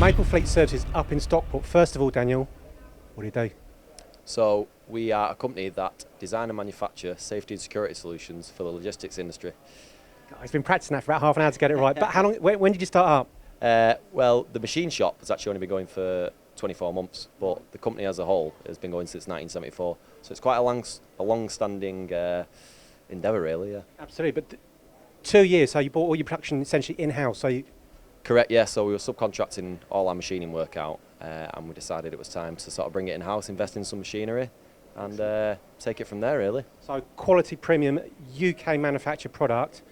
Maple Fleet Services up in Stockport. First of all, Daniel, what do you do? So we are a company that design and manufacture safety and security solutions for the logistics industry. I've been practicing that for about half an hour to get it right. But how long? When did you start up? Well, the machine shop has actually only been going for 24 months, but the company as a whole has been going since 1974. So it's quite a long-standing endeavour, really. Yeah. Absolutely. But 2 years, so you bought all your production essentially in-house. So you... Correct. Yeah. So we were subcontracting all our machining work out, and we decided it was time to sort of bring it in-house, invest in some machinery, and take it from there, really. So quality, premium, UK manufactured product.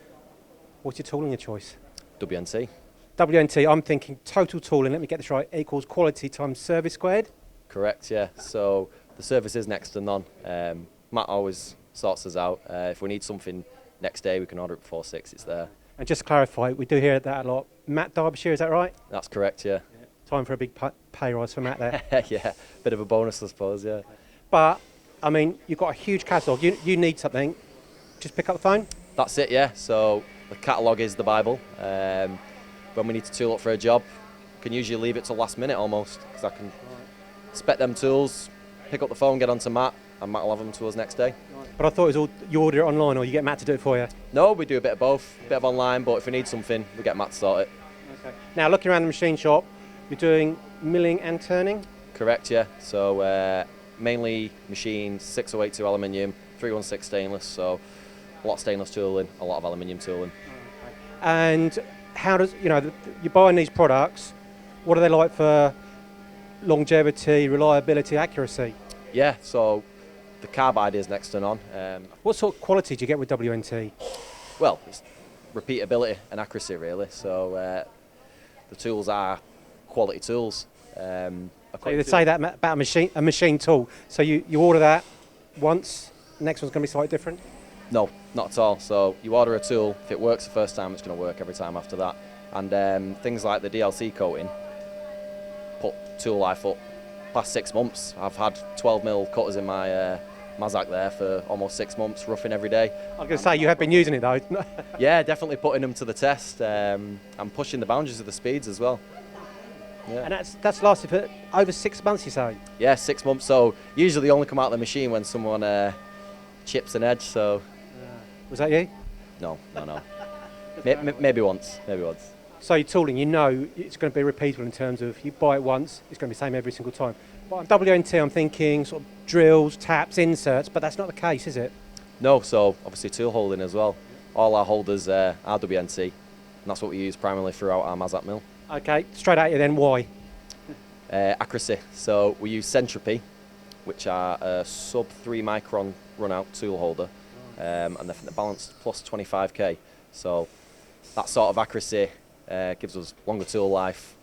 What's your tooling of choice? WNT. WNT, I'm thinking total tooling, let me get this right, equals quality times service squared? Correct, yeah. So the service is next to none. Matt always sorts us out. If we need something next day, we can order it before 6, it's there. And just to clarify, we do hear that a lot. Matt Derbyshire, is that right? That's correct, yeah. Time for a big pay rise for Matt there. Yeah, bit of a bonus, I suppose, yeah. But, I mean, you've got a huge catalogue. You need something, just pick up the phone? That's it, yeah. So the catalogue is the Bible. When we need to tool up for a job, can usually leave it till last minute almost, because I can spec them tools, pick up the phone, get onto Matt, and Matt will have them to us next day. But I thought it was all you order it online or you get Matt to do it for you? No, we do a bit of both, a bit of online, but if we need something, we get Matt to sort it. Okay. Now, looking around the machine shop, you're doing milling and turning? Correct, yeah. So mainly machines, 6082 aluminium, 316 stainless, so a lot of stainless tooling, a lot of aluminium tooling. Okay. And how does, you're buying these products, what are they like for longevity, reliability, accuracy? Yeah, so the carbide is next to none. What sort of quality do you get with WNT? Well, it's repeatability and accuracy, really. So the tools are quality tools. So they say that about a machine tool. So you order that once, next one's going to be slightly different? No, not at all. So you order a tool, if it works the first time, it's going to work every time after that. And things like the DLC coating, put tool life up past 6 months. I've had 12mm cutters in my Mazak there for almost 6 months, roughing every day. I was going to say, you have been using it though. Yeah, definitely putting them to the test and pushing the boundaries of the speeds as well. Yeah. And that's lasted for over 6 months, you say? Yeah, 6 months. So usually they only come out of the machine when someone chips an edge. So was that you? No. Maybe once. So you're tooling, it's going to be repeatable in terms of you buy it once, it's going to be the same every single time. But on WNT, I'm thinking sort of drills, taps, inserts, but that's not the case, is it? No, so obviously tool holding as well. All our holders are WNT, and that's what we use primarily throughout our Mazak mill. Okay, straight at you then, why? Accuracy. So we use Centropy, which are a sub 3 micron run out tool holder, and they're balanced plus 25k. So that sort of accuracy gives us longer tool life,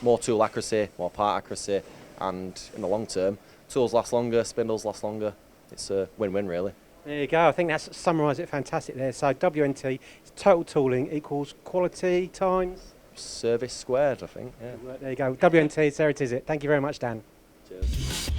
more tool accuracy, more part accuracy, and in the long term, tools last longer, spindles last longer. It's a win-win, really. There you go. I think that's summarised it fantastic there. So WNT, total tooling equals quality times service squared, I think. Yeah. There you go. WNT, Ceratizit. Thank you very much, Dan. Cheers.